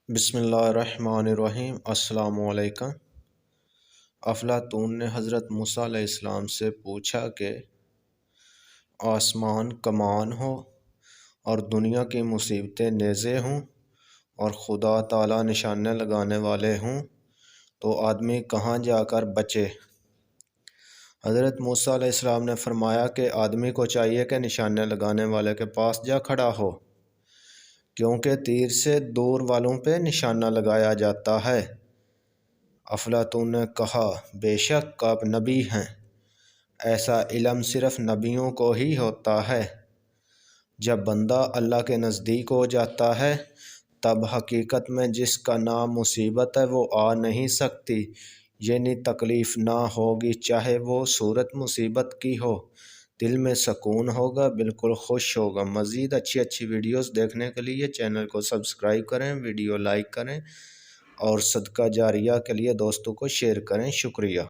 بسم اللہ الرحمن الرحیم۔ السلام علیکم۔ افلاطون نے حضرت موسیٰ علیہ السلام سے پوچھا کہ آسمان کمان ہو اور دنیا کی مصیبتیں نیزے ہوں اور خدا تعالیٰ نشانے لگانے والے ہوں تو آدمی کہاں جا کر بچے؟ حضرت موسیٰ علیہ السلام نے فرمایا کہ آدمی کو چاہیے کہ نشانے لگانے والے کے پاس جا کھڑا ہو، کیونکہ تیر سے دور والوں پہ نشانہ لگایا جاتا ہے۔ افلاطون نے کہا، بے شک آپ نبی ہیں، ایسا علم صرف نبیوں کو ہی ہوتا ہے۔ جب بندہ اللہ کے نزدیک ہو جاتا ہے تب حقیقت میں جس کا نام مصیبت ہے وہ آ نہیں سکتی، یعنی تکلیف نہ ہوگی، چاہے وہ صورت مصیبت کی ہو، دل میں سکون ہوگا، بالکل خوش ہوگا۔ مزید اچھی ویڈیوز دیکھنے کے لیے چینل کو سبسکرائب کریں، ویڈیو لائک کریں اور صدقہ جاریہ کے لیے دوستوں کو شیئر کریں۔ شکریہ۔